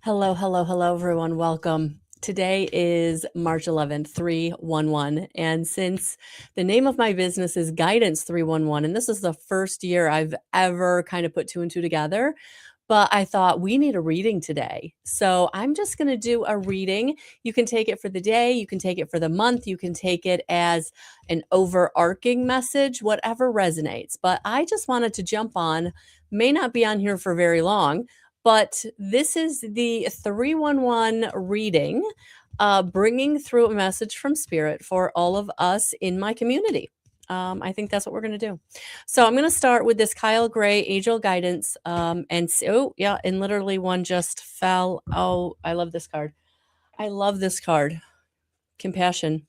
Hello, hello, hello, everyone. Welcome. Today is March 11th, 311. And since the name of my business is Guidance 311, and this is the first year I've ever kind of put two and two together, but I thought we need a reading today. So I'm just going to do a reading. You can take it for the day, you can take it for the month, you can take it as an overarching message, whatever resonates. But I just wanted to jump on, may not be on here for very long. But this is the 311 reading, bringing through a message from Spirit for all of us in my community. I think that's what we're going to do. So I'm going to start with this Kyle Gray Angel Guidance. Oh, yeah. And literally one just fell. Oh, I love this card. I love this card. Compassion.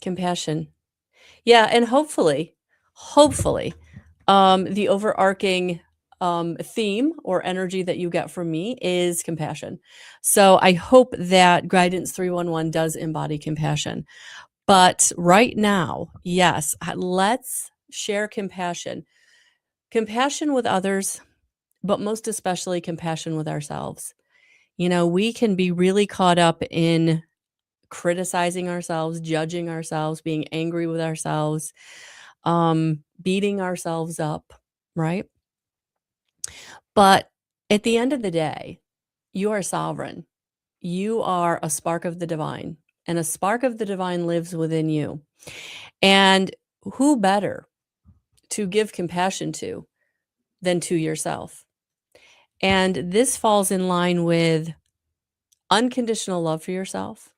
Compassion. Yeah. And hopefully, the overarching theme or energy that you get from me is compassion. So I hope that Guidance 311 does embody compassion. But right now, yes, let's share compassion. Compassion with others, but most especially compassion with ourselves. You know, we can be really caught up in criticizing ourselves, judging ourselves, being angry with ourselves, beating ourselves up, right? But at the end of the day, you are sovereign. You are a spark of the divine, and a spark of the divine lives within you. And who better to give compassion to than to yourself? And this falls in line with unconditional love for yourself.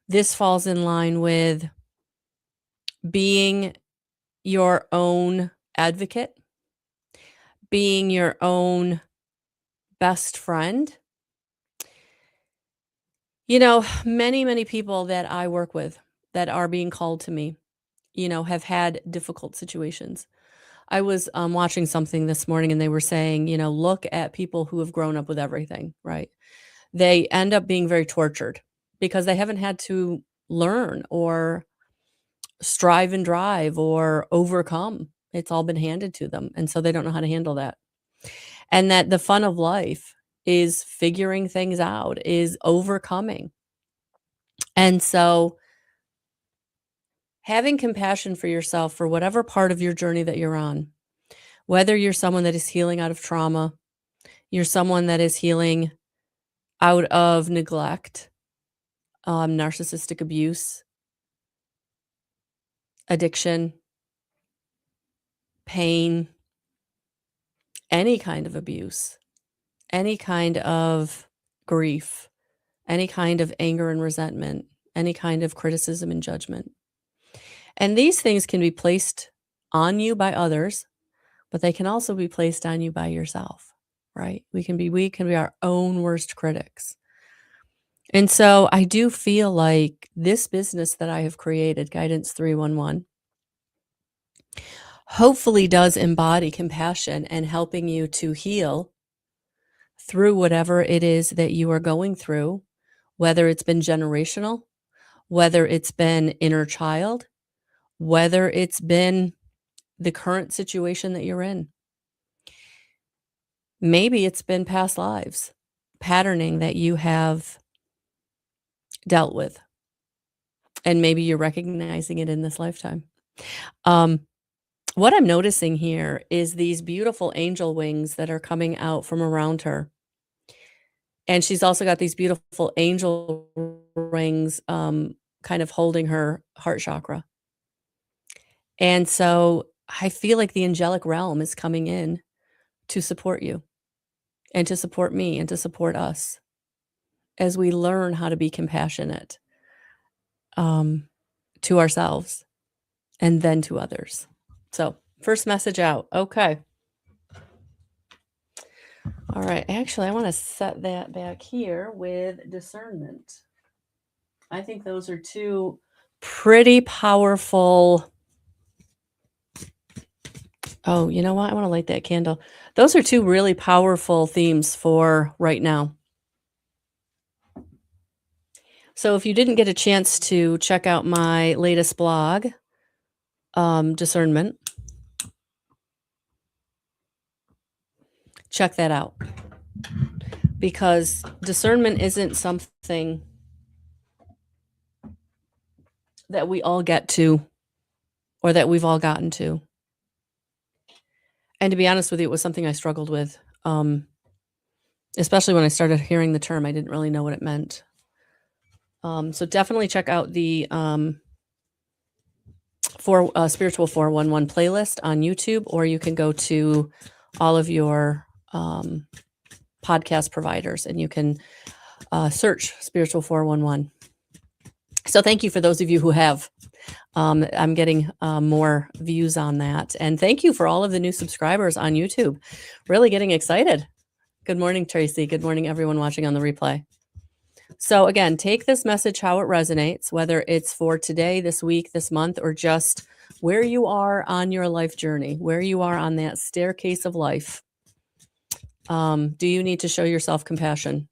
This falls in line with being your own advocate, being your own best friend. You know, many people that I work with that are being called to me, you know, have had difficult situations. I was watching something this morning and they were saying, you know, look at people who have grown up with everything, right? They end up being very tortured because they haven't had to learn or strive and drive or overcome. It's all been handed to them. And so they don't know how to handle that. And that the fun of life is figuring things out, is overcoming. And so having compassion for yourself for whatever part of your journey that you're on, whether you're someone that is healing out of trauma, you're someone that is healing out of neglect, narcissistic abuse, addiction, pain, any kind of abuse, any kind of grief, any kind of anger and resentment, any kind of criticism and judgment. And these things can be placed on you by others, but they can also be placed on you by yourself, right? We can be our own worst critics. And so I do feel like this business that I have created, Guidance 311, hopefully does embody compassion and helping you to heal through whatever it is that you are going through, whether it's been generational, whether it's been inner child, whether it's been the current situation that you're in. Maybe it's been past lives, patterning that you have dealt with, and maybe you're recognizing it in this lifetime. What I'm noticing here is these beautiful angel wings that are coming out from around her. And she's also got these beautiful angel rings kind of holding her heart chakra. And so I feel like the angelic realm is coming in to support you and to support me and to support us as we learn how to be compassionate to ourselves and then to others. So, first message out. Okay. All right. Actually, I want to set that back here with discernment. I think those are two pretty powerful. Oh, you know what? I want to light that candle. Those are two really powerful themes for right now. So if you didn't get a chance to check out my latest blog, Discernment, check that out. because discernment isn't something that we all get to or that we've all gotten to. And to be honest with you, it was something I struggled with, especially when I started hearing the term. I didn't really know what it meant. So definitely check out the Spiritual 411 playlist on YouTube, or you can go to all of your podcast providers and you can search Spiritual 411. So thank you for those of you who have. I'm getting more views on that. And thank you for all of the new subscribers on YouTube. Really getting excited. Good morning, Tracy. Good morning, everyone watching on the replay. So again, take this message how it resonates, whether it's for today, this week, this month, or just where you are on your life journey, where you are on that staircase of life. Do you need to show yourself compassion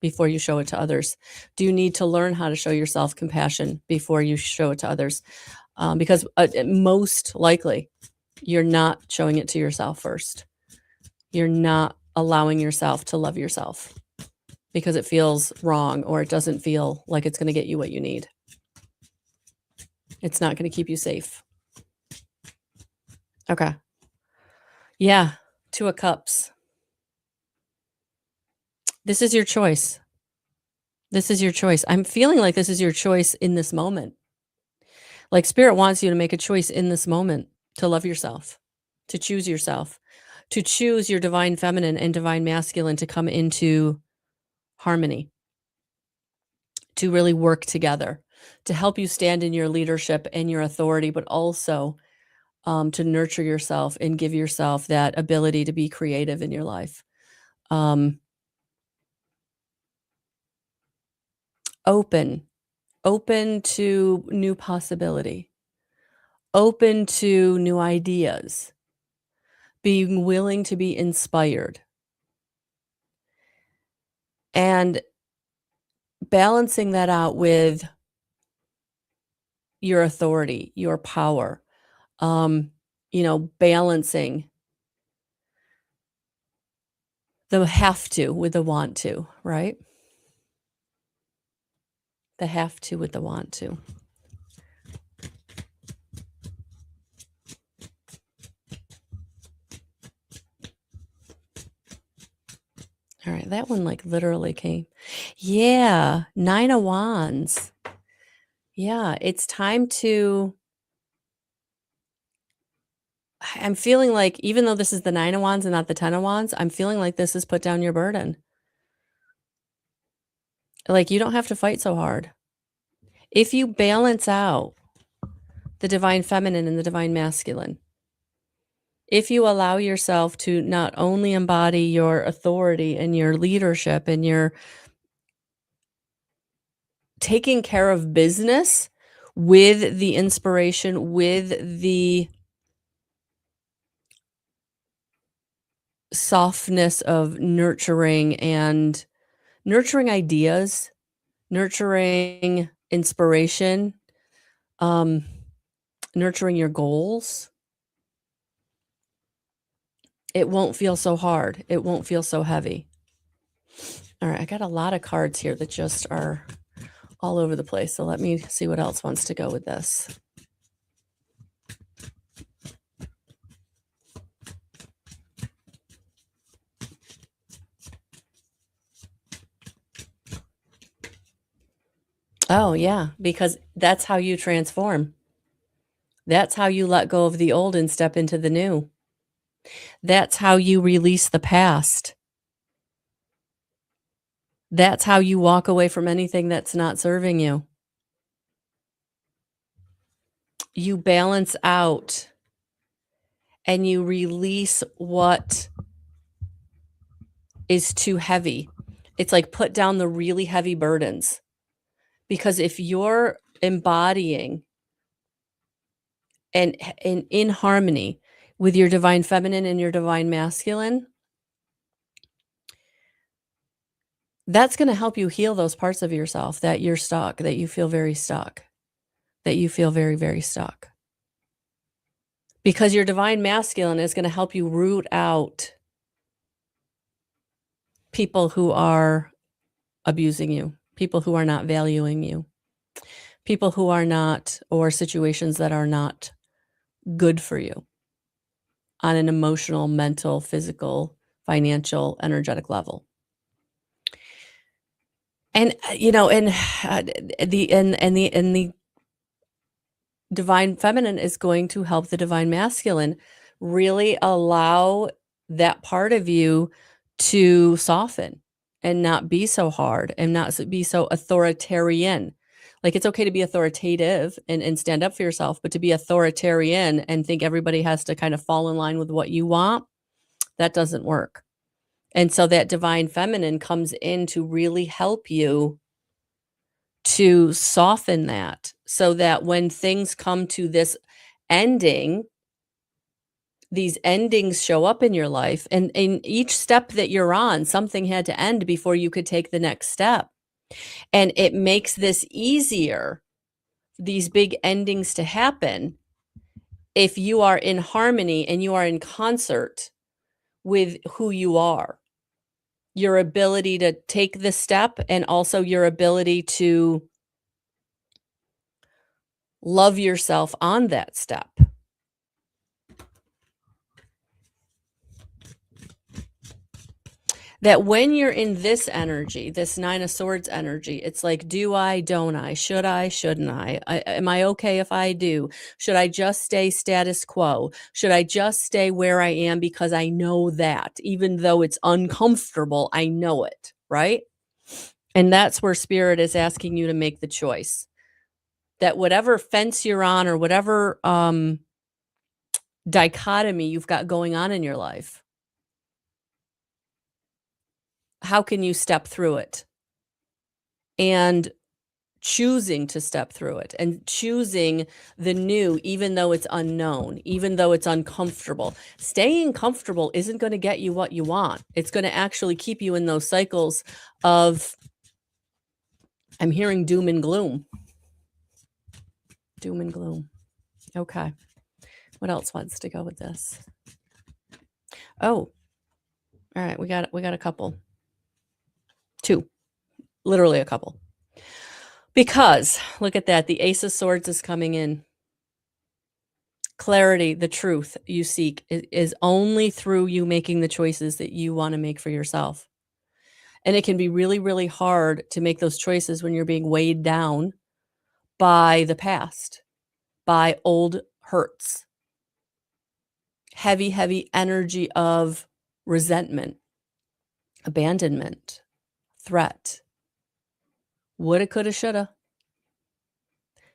before you show it to others? Do you need to learn how to show yourself compassion before you show it to others? Because most likely you're not showing it to yourself first. You're not allowing yourself to love yourself because it feels wrong or it doesn't feel like it's going to get you what you need. It's not going to keep you safe. Okay. Yeah. Two of Cups. This is your choice. This is your choice. I'm feeling like this is your choice in this moment. Like Spirit wants you to make a choice in this moment to love yourself, to choose yourself, to choose your divine feminine and divine masculine to come into harmony, to really work together, to help you stand in your leadership and your authority, but also to nurture yourself and give yourself that ability to be creative in your life. Open to new possibility, open to new ideas, being willing to be inspired, and balancing that out with your authority, your power, balancing the have to with the want to, right? The have to with the want to. All right, that one like literally came. Yeah, 9 of Wands. Yeah, it's time to. I'm feeling like, even though this is the 9 of Wands and not the 10 of Wands, I'm feeling like this is put down your burden. Like you don't have to fight so hard. If you balance out the divine feminine and the divine masculine, if you allow yourself to not only embody your authority and your leadership and your taking care of business with the inspiration, with the softness of nurturing ideas, nurturing inspiration, nurturing your goals, it won't feel so hard. It won't feel so heavy. All right, I got a lot of cards here that just are all over the place. So let me see what else wants to go with this. Oh, yeah, because that's how you transform. That's how you let go of the old and step into the new. That's how you release the past. That's how you walk away from anything that's not serving you. You balance out and you release what is too heavy. It's like put down the really heavy burdens. Because if you're embodying and in harmony with your divine feminine and your divine masculine, that's going to help you heal those parts of yourself that you're stuck, that you feel very stuck, that you feel very, very stuck. Because your divine masculine is going to help you root out people who are abusing you, people who are not valuing you, people who are not, or situations that are not good for you on an emotional, mental, physical, financial, energetic level. And the divine feminine is going to help the divine masculine really allow that part of you to soften and not be so hard and not be so authoritarian. Like, it's okay to be authoritative and stand up for yourself, but to be authoritarian and think everybody has to kind of fall in line with what you want, that doesn't work. And so that divine feminine comes in to really help you to soften that, so that when things come to this ending, these endings show up in your life, and in each step that you're on, something had to end before you could take the next step. And it makes this easier, these big endings to happen, if you are in harmony and you are in concert with who you are, your ability to take the step, and also your ability to love yourself on that step. That when you're in this energy, this Nine of Swords energy, it's like, do I, don't I, should I, shouldn't I, am I okay if I do? Should I just stay status quo? Should I just stay where I am because I know that, even though it's uncomfortable, I know it, right? And that's where Spirit is asking you to make the choice. That whatever fence you're on, or whatever dichotomy you've got going on in your life, how can you step through it? And choosing to step through it, and choosing the new, even though it's unknown, even though it's uncomfortable. Staying comfortable isn't going to get you what you want. It's going to actually keep you in those cycles of, I'm hearing doom and gloom. Doom and gloom. Okay. What else wants to go with this? Oh, all right. We got a couple. Two. Literally a couple. Because look at that. The Ace of Swords is coming in. Clarity, the truth you seek is only through you making the choices that you want to make for yourself. And it can be really, really hard to make those choices when you're being weighed down by the past, by old hurts, heavy, heavy energy of resentment, abandonment, threat, woulda, coulda, shoulda,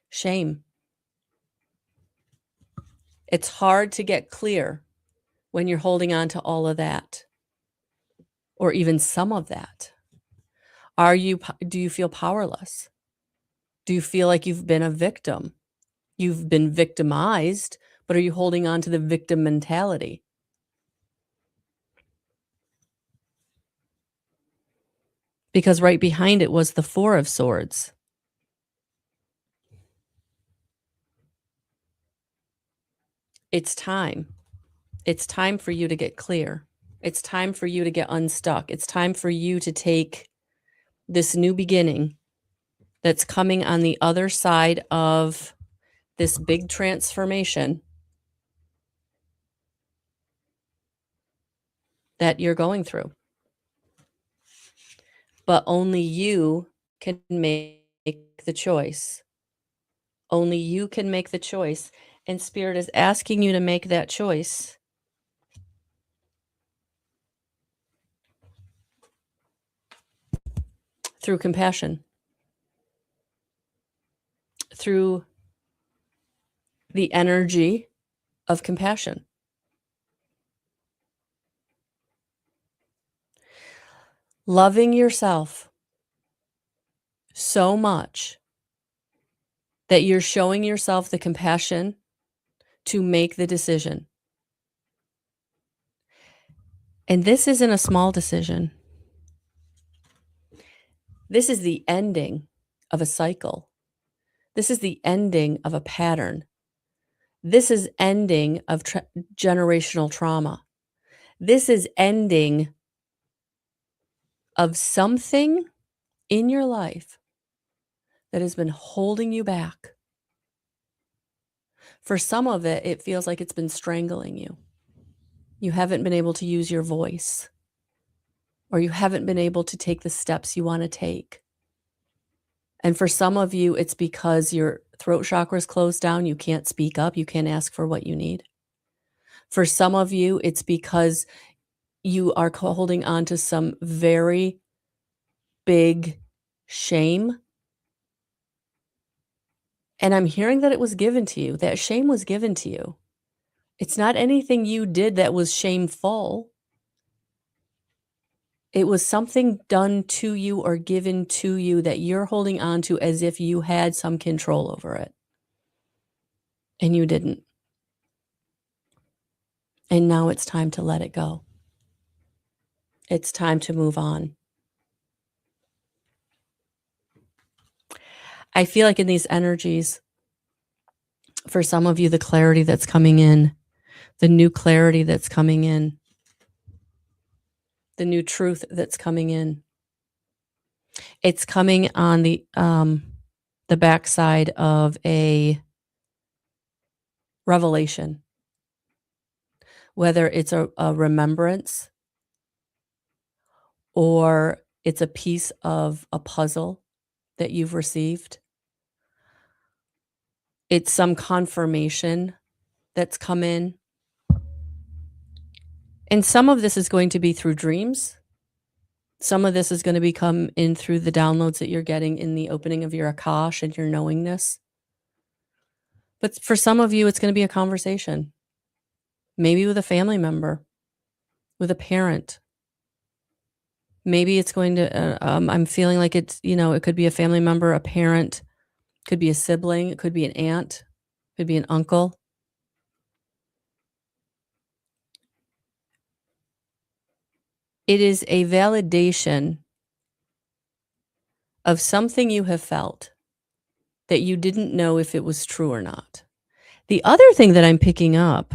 shame. It's hard to get clear when you're holding on to all of that, or even some of that. Do you feel powerless? Do you feel like you've been a victim? You've been victimized, but are you holding on to the victim mentality? Because right behind it was the Four of Swords. It's time. It's time for you to get clear. It's time for you to get unstuck. It's time for you to take this new beginning that's coming on the other side of this big transformation that you're going through. But only you can make the choice. Only you can make the choice. And Spirit is asking you to make that choice through compassion, through the energy of compassion. Loving yourself so much that you're showing yourself the compassion to make the decision. And this isn't a small decision. This is the ending of a cycle. This is the ending of a pattern. This is ending of generational trauma. This is ending of something in your life that has been holding you back. For some of it, it feels like it's been strangling you. You haven't been able to use your voice, or you haven't been able to take the steps you want to take. And for some of you, it's because your throat chakra is closed down. You can't speak up. You can't ask for what you need. For some of you, it's because you are holding on to some very big shame. And I'm hearing that it was given to you. That shame was given to you. It's not anything you did that was shameful. It was something done to you or given to you that you're holding on to as if you had some control over it. And you didn't. And now it's time to let it go. It's time to move on. I feel like in these energies, for some of you, the clarity that's coming in, the new clarity that's coming in, the new truth that's coming in, it's coming on the backside of a revelation, whether it's a remembrance or it's a piece of a puzzle that you've received. It's some confirmation that's come in. And some of this is going to be through dreams. Some of this is going to come in through the downloads that you're getting in the opening of your Akash and your knowingness. But for some of you, it's going to be a conversation, maybe with a family member, with a parent. Maybe it's going to, I'm feeling like it's, it could be a family member, a parent, could be a sibling, it could be an aunt, could be an uncle. It is a validation of something you have felt that you didn't know if it was true or not. The other thing that I'm picking up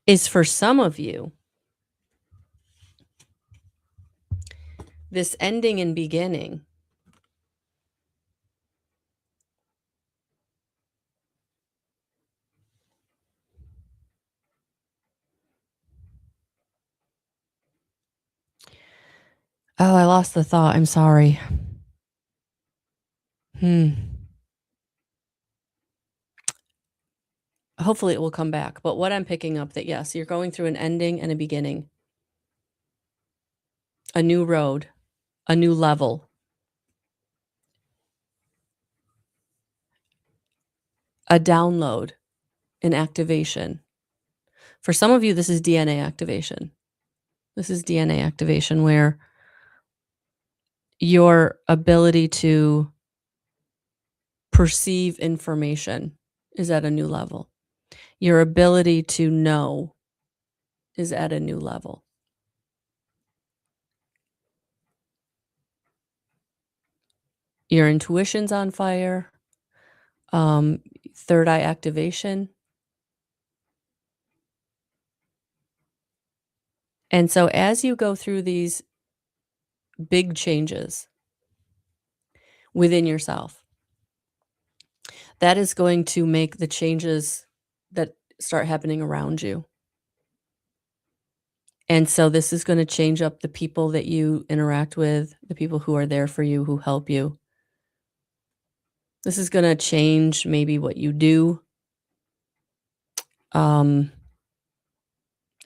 is for some of you, this ending and beginning Oh, I lost the thought. I'm sorry. Hopefully it will come back. But what I'm picking up that, yes, you're going through an ending and a beginning, a new road, a new level, a download, an activation. For some of you, this is DNA activation. This is DNA activation where your ability to perceive information is at a new level. Your ability to know is at a new level. Your intuition's on fire. Third eye activation. And so as you go through these big changes within yourself, that is going to make the changes that start happening around you. And so this is going to change up the people that you interact with, the people who are there for you, who help you. This is going to change maybe what you do. I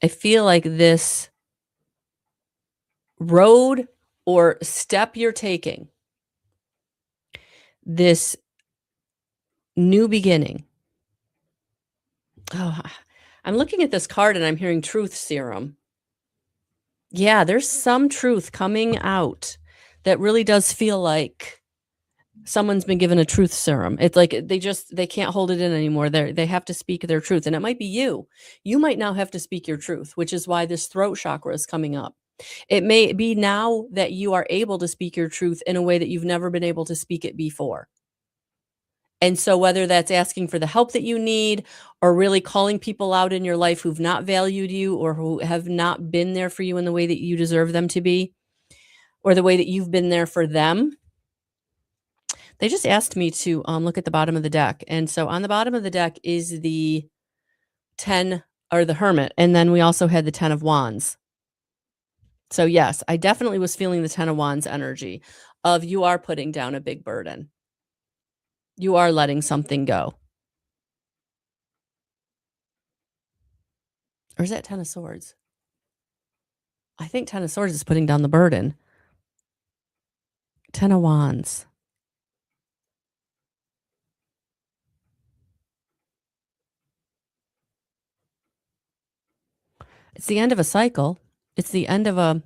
feel like this road or step you're taking, this new beginning. Oh, I'm looking at this card and I'm hearing truth serum. Yeah, there's some truth coming out that really does feel like someone's been given a truth serum. It's like they can't hold it in anymore. They have to speak their truth. And it might be you. You might now have to speak your truth, which is why this throat chakra is coming up. It may be now that you are able to speak your truth in a way that you've never been able to speak it before. And so whether that's asking for the help that you need or really calling people out in your life who've not valued you or who have not been there for you in the way that you deserve them to be or the way that you've been there for them, they just asked me to look at the bottom of the deck. And so on the bottom of the deck is the 10 or the Hermit. And then we also had the 10 of Wands. So yes, I definitely was feeling the 10 of Wands energy of you are putting down a big burden. You are letting something go. Or is that 10 of Swords? I think 10 of Swords is putting down the burden. 10 of Wands. It's the end of a cycle. It's the end of a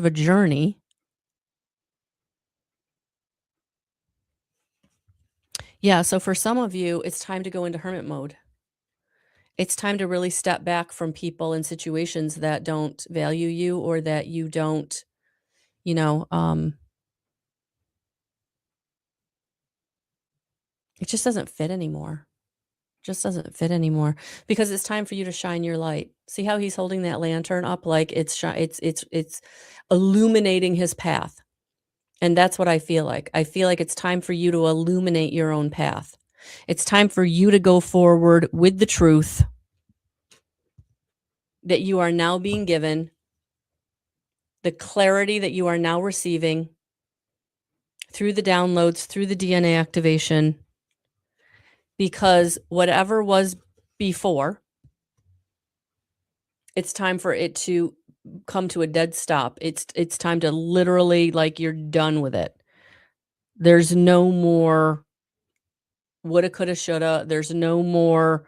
journey. Yeah, so for some of you, it's time to go into hermit mode. It's time to really step back from people and situations that don't value you or that you don't, you know, it just doesn't fit anymore. Just doesn't fit anymore because it's time for you to shine your light. See how he's holding that lantern up like it's illuminating his path. And that's what I feel like. I feel like it's time for you to illuminate your own path. It's time for you to go forward with the truth that you are now being given, the clarity that you are now receiving through the downloads, through the DNA activation, because whatever was before, it's time for it to come to a dead stop. It's time to literally, like, you're done with it. There's no more woulda, coulda, shoulda. There's no more,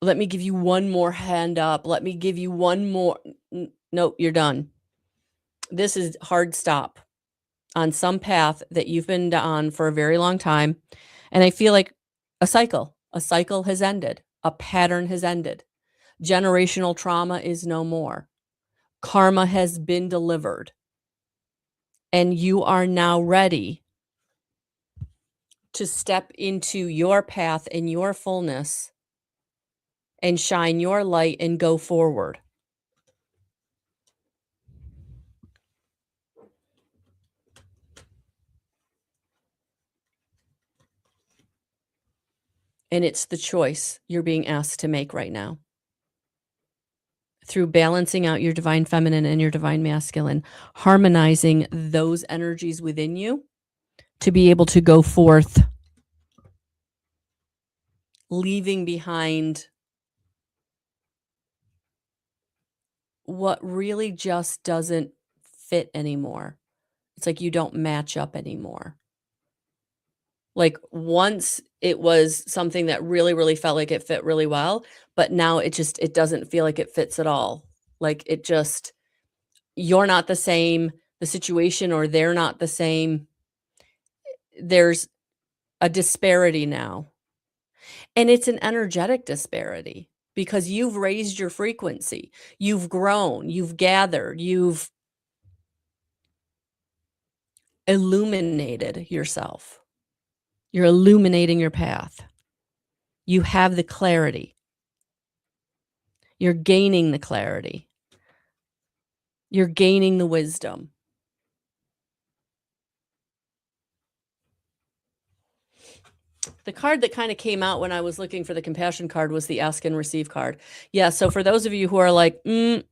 let me give you one more hand up. Let me give you one more. Nope, you're done. This is hard stop on some path that you've been on for a very long time. And I feel like a cycle has ended. A pattern has ended. Generational trauma is no more. Karma has been delivered. And you are now ready to step into your path and your fullness and shine your light and go forward. And it's the choice you're being asked to make right now. Through balancing out your divine feminine and your divine masculine, harmonizing those energies within you to be able to go forth, leaving behind what really just doesn't fit anymore. It's like you don't match up anymore. Like once it was something that really, really felt like it fit really well, but now it doesn't feel like it fits at all. Like it just, you're not the same, the situation or they're not the same. There's a disparity now. And it's an energetic disparity because you've raised your frequency. You've grown, you've gathered, you've illuminated yourself. You're illuminating your path. You have the clarity. You're gaining the clarity. You're gaining the wisdom. The card that kind of came out when I was looking for the compassion card was the ask and receive card. Yeah, so for those of you who are like, I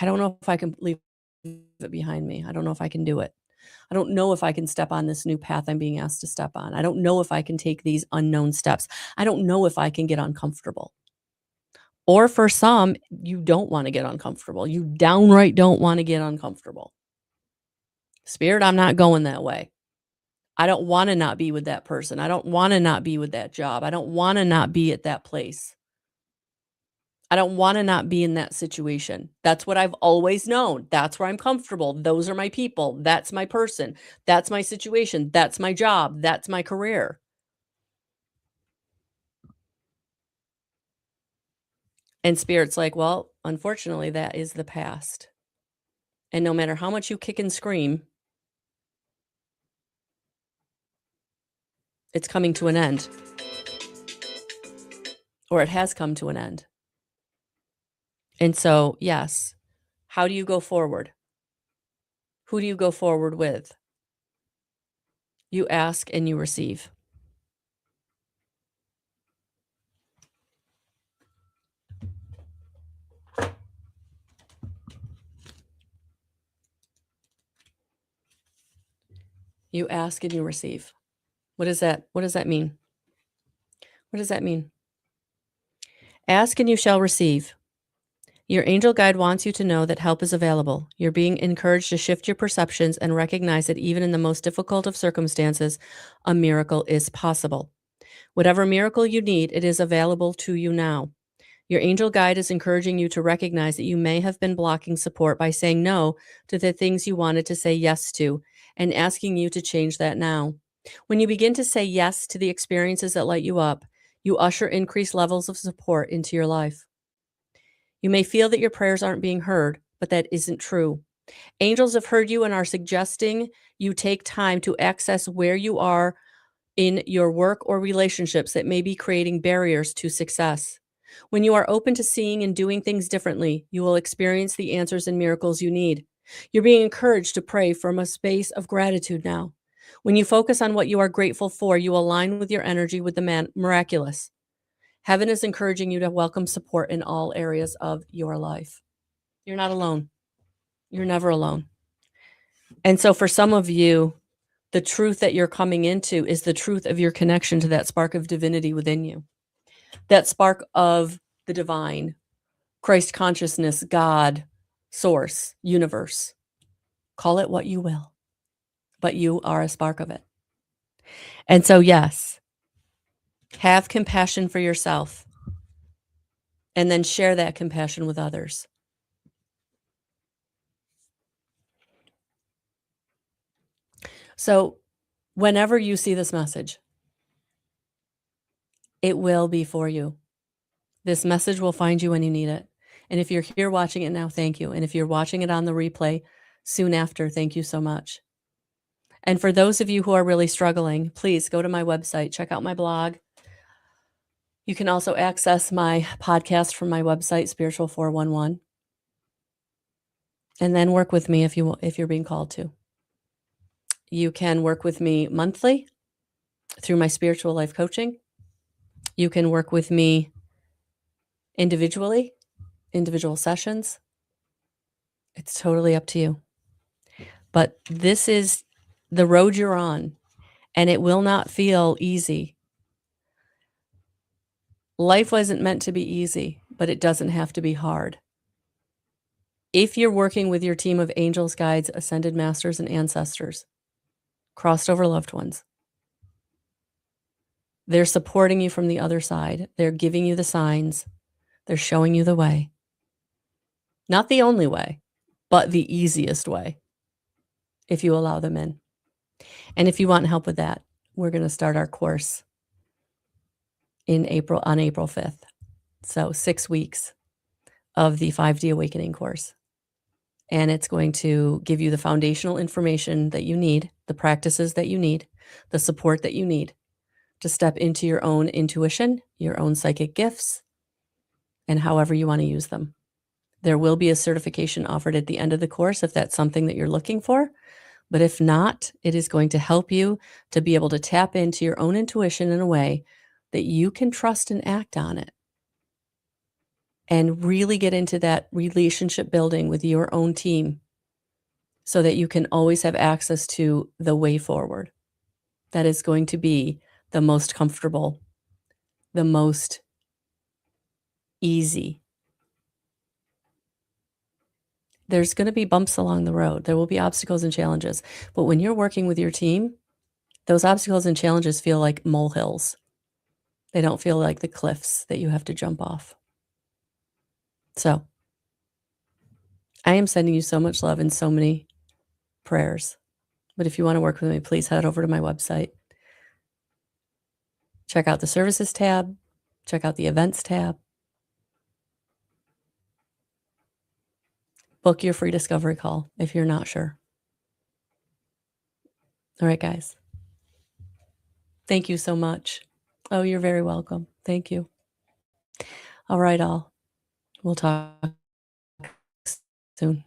don't know if I can leave it behind me. I don't know if I can do it. I don't know if I can step on this new path I'm being asked to step on. I don't know if I can take these unknown steps. I don't know if I can get uncomfortable. Or for some, you don't want to get uncomfortable. You downright don't want to get uncomfortable. Spirit, I'm not going that way. I don't want to not be with that person. I don't want to not be with that job. I don't want to not be at that place. I don't want to not be in that situation. That's what I've always known. That's where I'm comfortable. Those are my people. That's my person. That's my situation. That's my job. That's my career. And Spirit's like, well, unfortunately, that is the past. And no matter how much you kick and scream, it's coming to an end, or it has come to an end. And so, yes, how do you go forward? Who do you go forward with? You ask and you receive. You ask and you receive. What does that mean? What does that mean? Ask and you shall receive. Your angel guide wants you to know that help is available. You're being encouraged to shift your perceptions and recognize that even in the most difficult of circumstances, a miracle is possible. Whatever miracle you need, it is available to you now. Your angel guide is encouraging you to recognize that you may have been blocking support by saying no to the things you wanted to say yes to, and asking you to change that now. When you begin to say yes to the experiences that light you up, you usher increased levels of support into your life. You may feel that your prayers aren't being heard, but that isn't true. Angels have heard you and are suggesting you take time to access where you are in your work or relationships that may be creating barriers to success. When you are open to seeing and doing things differently, you will experience the answers and miracles you need. You're being encouraged to pray from a space of gratitude now. When you focus on what you are grateful for, you align with your energy with the miraculous. Heaven is encouraging you to welcome support in all areas of your life. You're not alone. You're never alone. And so for some of you, the truth that you're coming into is the truth of your connection to that spark of divinity within you, that spark of the divine, Christ consciousness, God, source, universe. Call it what you will, but you are a spark of it. And so, yes, have compassion for yourself and then share that compassion with others. So, whenever you see this message, it will be for you. This message will find you when you need it. And if you're here watching it now, thank you. And if you're watching it on the replay soon after, thank you so much. And for those of you who are really struggling, please go to my website, check out my blog. You can also access my podcast from my website, Spiritual 411, and then work with me if you're being called to. You can work with me monthly through my spiritual life coaching. You can work with me individually, individual sessions. It's totally up to you. But this is the road you're on, and it will not feel easy. Life wasn't meant to be easy, but it doesn't have to be hard. If you're working with your team of angels, guides, ascended masters, and ancestors, crossed over loved ones, they're supporting you from the other side. They're giving you the signs. They're showing you the way. Not the only way, but the easiest way, if you allow them in. And if you want help with that, we're going to start our course on April 5th. So 6 weeks of the 5D Awakening course. And it's going to give you the foundational information that you need, the practices that you need, the support that you need to step into your own intuition, your own psychic gifts, and however you want to use them. There will be a certification offered at the end of the course if that's something that you're looking for. But if not, it is going to help you to be able to tap into your own intuition in a way that you can trust and act on it, and really get into that relationship building with your own team so that you can always have access to the way forward. That is going to be the most comfortable, the most easy. There's going to be bumps along the road. There will be obstacles and challenges. But when you're working with your team, those obstacles and challenges feel like molehills. They don't feel like the cliffs that you have to jump off. So I am sending you so much love and so many prayers. But if you want to work with me, please head over to my website. Check out the services tab. Check out the events tab. Book your free discovery call if you're not sure. All right, guys. Thank you so much. Oh, you're very welcome. Thank you. All right, all. We'll talk soon.